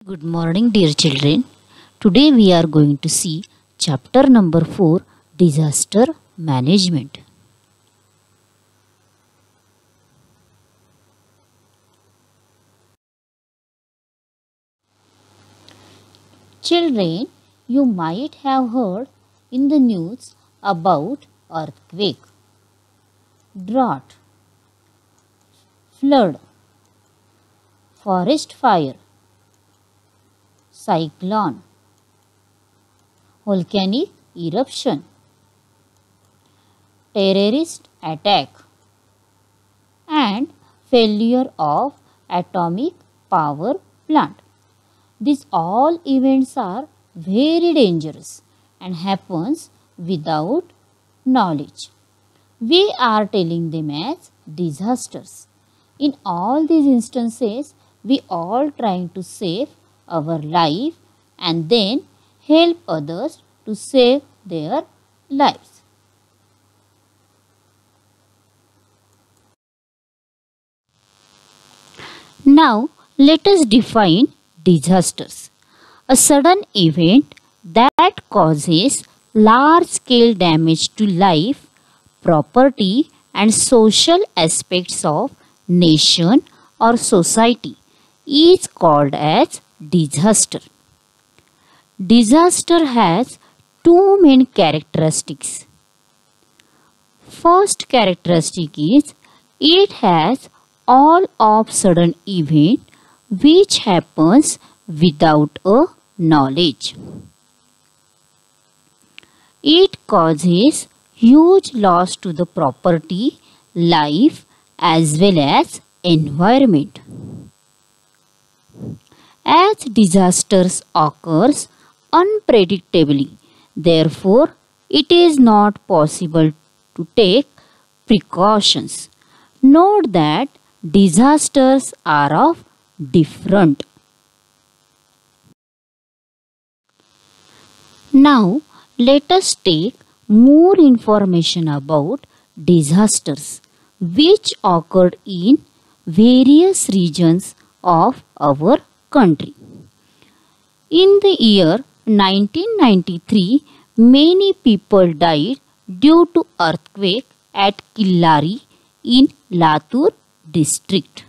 Good morning, dear children. Today we are going to see chapter number 4, Disaster Management. Children, you might have heard in the news about earthquake, drought, flood, forest fire, cyclone, volcanic eruption, terrorist attack, and failure of atomic power plant. These all events are very dangerous and happens without knowledge. We are telling them as disasters. In all these instances, we all trying to save our life and then help others to save their lives. Now, let us define disasters. A sudden event that causes large-scale damage to life, property and social aspects of nation or society is called as disaster. Disaster has two main characteristics. First characteristic is it has all of sudden event which happens without a knowledge. It causes huge loss to the property, life as well as environment. As disasters occurs unpredictably, therefore it is not possible to take precautions. Note that disasters are of different. Now let us take more information about disasters which occurred in various regions of our country. In the year 1993, many people died due to earthquake at Killari in Latur district.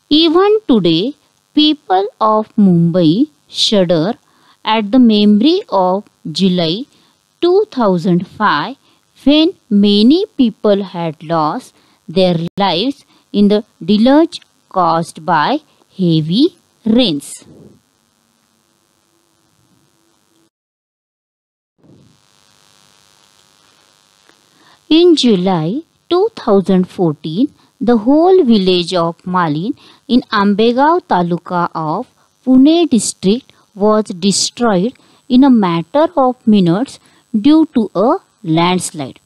Even today, people of Mumbai shudder at the memory of July 2005 when many people had lost their lives in the deluge caused by heavy rains. In July 2014, the whole village of Malin in Ambegaon Taluka of Pune district was destroyed in a matter of minutes due to a landslide.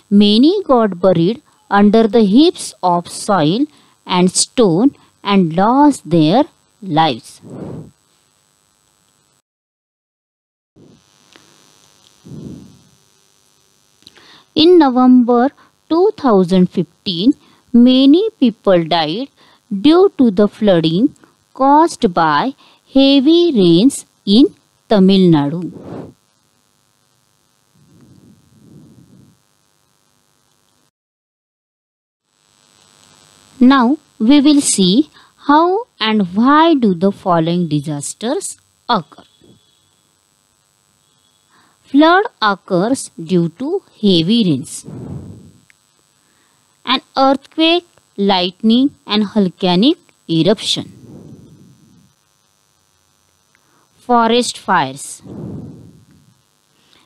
Many got buried under the heaps of soil and stone and lost their lives. In November 2015, many people died due to the flooding caused by heavy rains in Tamil Nadu. Now we will see how and why do the following disasters occur. Flood occurs due to heavy rains. An earthquake, lightning and volcanic eruption. Forest fires.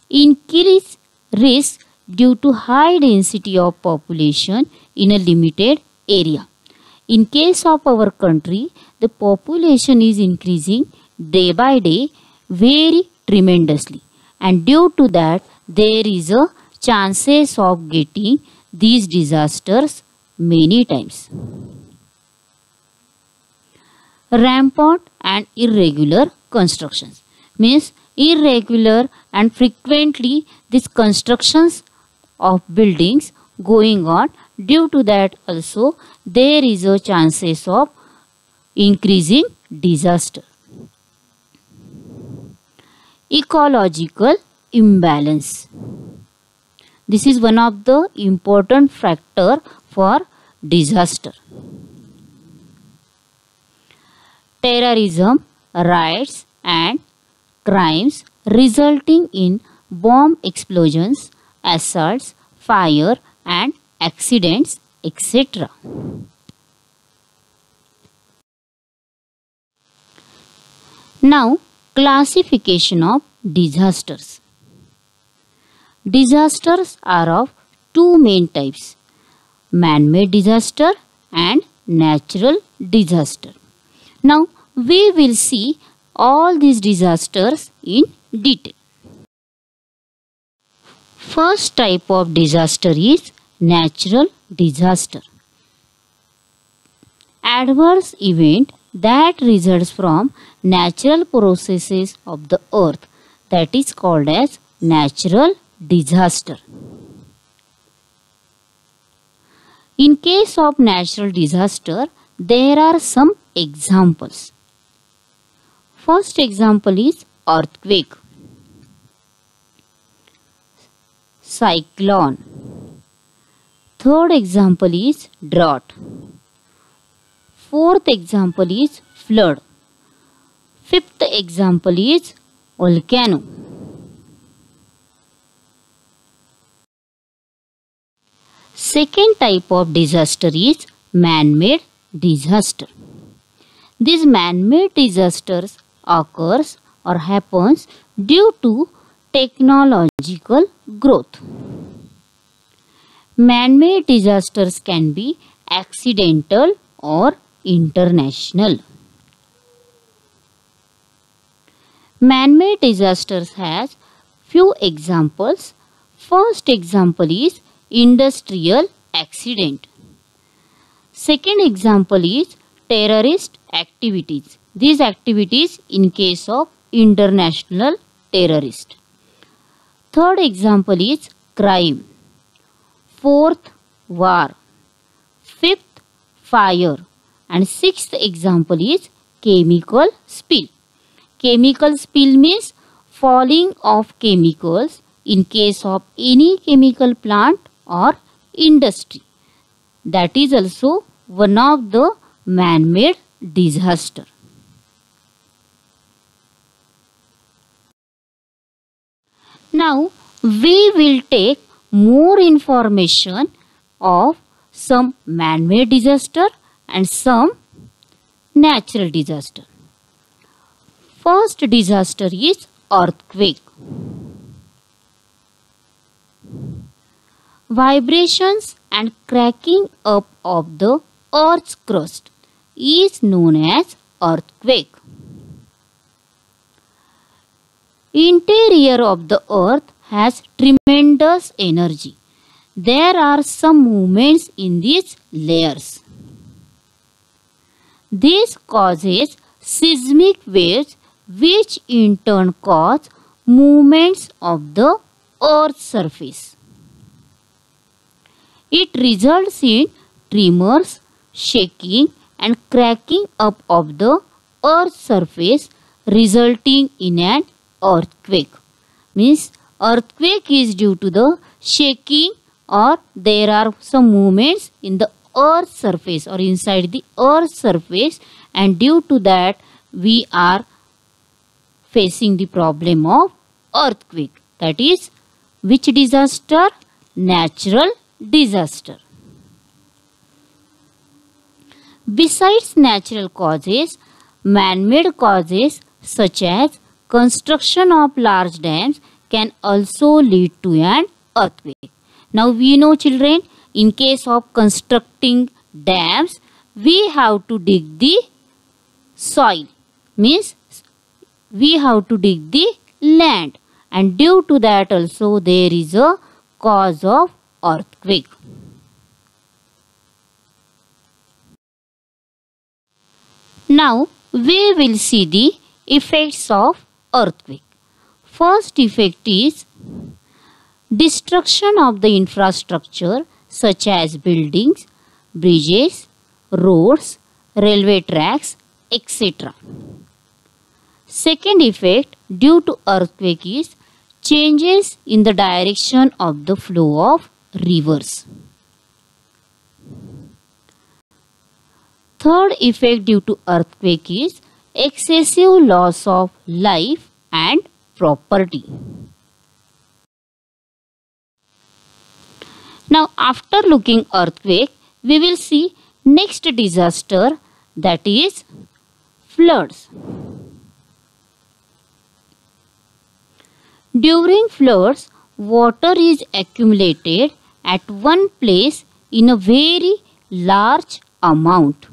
Increased risk due to high density of population in a limited area. In case of our country, the population is increasing day by day very tremendously, and due to that there is a chances of getting these disasters many times. Rampant and irregular constructions means irregular and frequently these constructions of buildings going on. Due to that also there is a chances of increasing disaster. Ecological imbalance. This is one of the important factor for disaster. Terrorism, riots and crimes resulting in bomb explosions, assaults, fire and accidents, etc. Now, classification of disasters. Disasters are of two main types: man-made disaster and natural disaster. Now, we will see all these disasters in detail. First type of disaster is natural disaster. Adverse event that results from natural processes of the earth, that is called as natural disaster. In case of natural disaster, there are some examples. First example is earthquake, cyclone. Third example is drought. Fourth example is flood. Fifth example is volcano. Second type of disaster is man-made disaster. These man-made disasters occurs or happens due to technological growth. Man-made disasters can be accidental or international. Man-made disasters has few examples. First example is industrial accident. Second example is terrorist activities. These activities in case of international terrorist. Third example is crime. Fourth, war. Fifth, fire. And sixth example is chemical spill. Chemical spill means falling of chemicals in case of any chemical plant or industry. That is also one of the man-made disaster. Now we will take more information of some man-made disaster and some natural disaster. First disaster is earthquake. Vibrations and cracking up of the earth's crust is known as earthquake. Interior of the earth has tremendous energy. There are some movements in these layers. This causes seismic waves which in turn cause movements of the earth's surface. It results in tremors, shaking and cracking up of the earth's surface, resulting in an earthquake. Means earthquake is due to the shaking or there are some movements in the earth's surface or inside the earth's surface, and due to that we are facing the problem of earthquake. That is which disaster? Natural disaster. Besides natural causes, man-made causes such as construction of large dams can also lead to an earthquake. Now we know, children, in case of constructing dams, we have to dig the soil. Means we have to dig the land, and due to that also there is a cause of earthquake. Now we will see the effects of earthquake. First effect is destruction of the infrastructure such as buildings, bridges, roads, railway tracks, etc. Second effect due to earthquake is changes in the direction of the flow of rivers. Third effect due to earthquake is excessive loss of life and property. Now after looking earthquake, we will see next disaster, that is floods. During floods, water is accumulated at one place in a very large amount.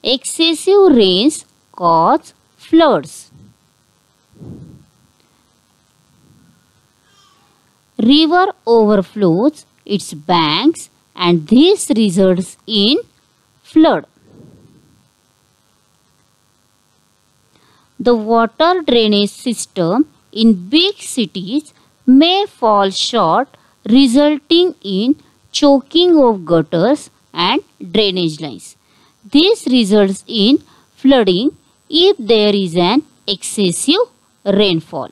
Excessive rains cause floods. River overflows its banks and this results in flood. The water drainage system in big cities may fall short, resulting in choking of gutters and drainage lines. This results in flooding if there is an excessive rainfall.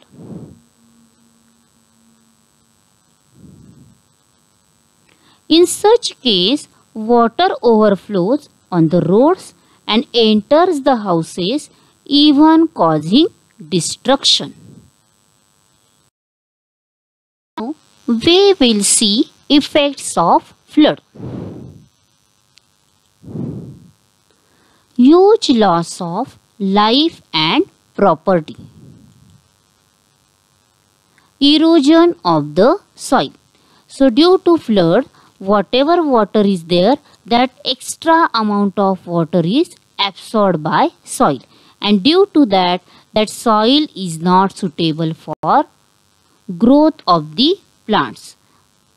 In such case, water overflows on the roads and enters the houses, even causing destruction. Now, we will see effects of flood. Huge loss of life and property. Erosion of the soil. So due to flood, whatever water is there, that extra amount of water is absorbed by soil, and due to that soil is not suitable for growth of the plants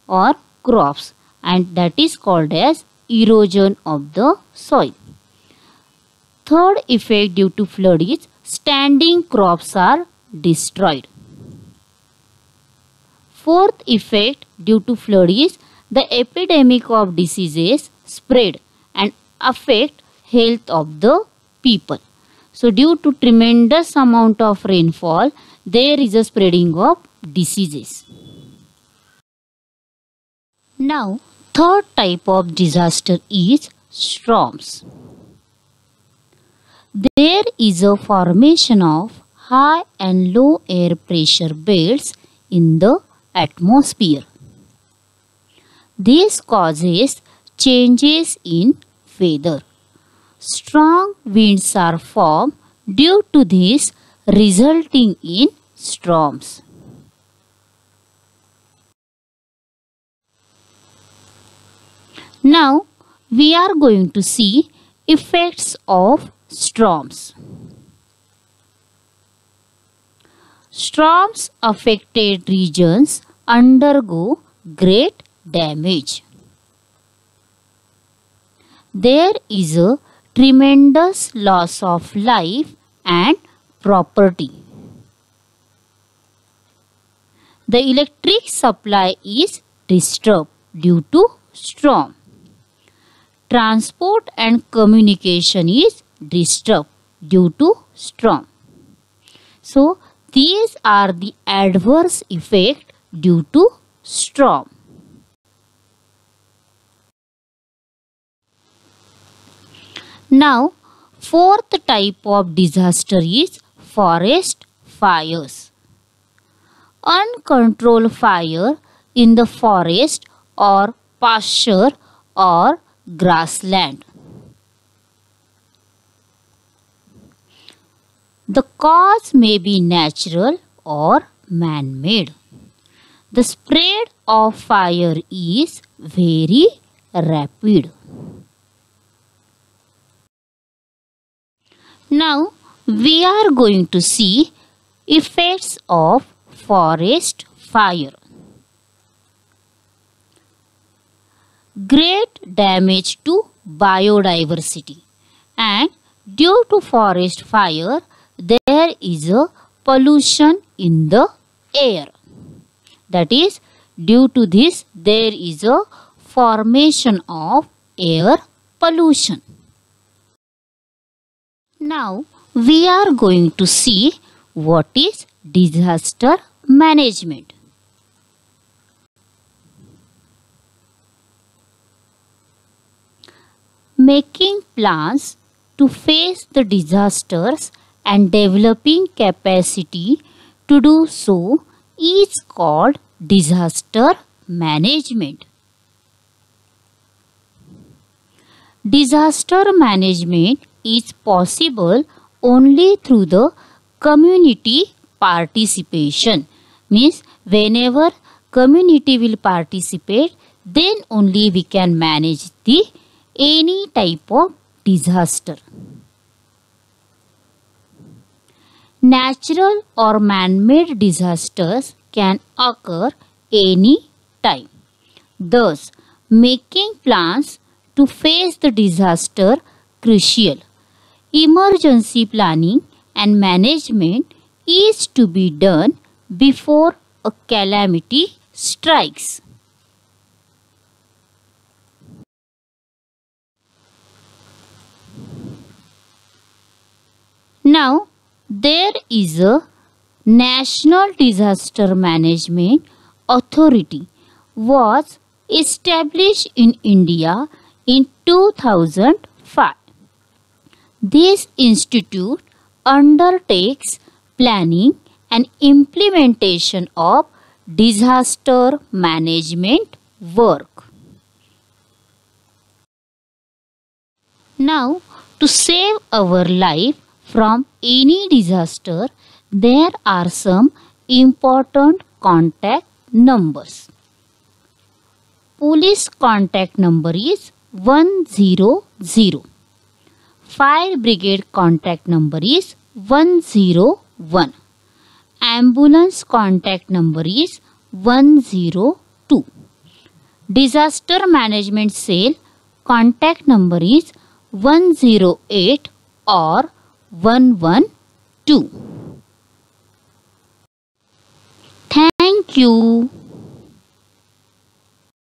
or crops, and that is called as erosion of the soil. Third effect due to flood is standing crops are destroyed. Fourth effect due to flood is the epidemic of diseases spread and affect health of the people. So due to tremendous amount of rainfall, there is a spreading of diseases. Now, third type of disaster is storms. There is a formation of high and low air pressure belts in the atmosphere. This causes changes in weather. Strong winds are formed due to this, resulting in storms. Now we are going to see effects of storms. Storms affected regions undergo great damage. There is a tremendous loss of life and property. The electric supply is disturbed due to storm. Transport and communication is disturbed due to storm. So, these are the adverse effects due to storm. Now, fourth type of disaster is forest fires. Uncontrolled fire in the forest or pasture or grassland. The cause may be natural or man-made. The spread of fire is very rapid. Now we are going to see effects of forest fire. Great damage to biodiversity, and due to forest fire there is a pollution in the air. That is, due to this, there is a formation of air pollution. Now, we are going to see what is disaster management. Making plans to face the disasters and developing capacity to do so is called disaster management. Disaster management is possible only through the community participation. Means whenever community will participate, then only we can manage the any type of disaster. Natural or man-made disasters can occur any time. Thus, making plans to face the disaster crucial. Emergency planning and management is to be done before a calamity strikes. Now, there is a National Disaster Management Authority was established in India in 2005. This institute undertakes planning and implementation of disaster management work. Now, to save our life from any disaster, there are some important contact numbers. Police contact number is 100. Fire brigade contact number is 101. Ambulance contact number is 102. Disaster management cell contact number is 108 or 112. Thank you.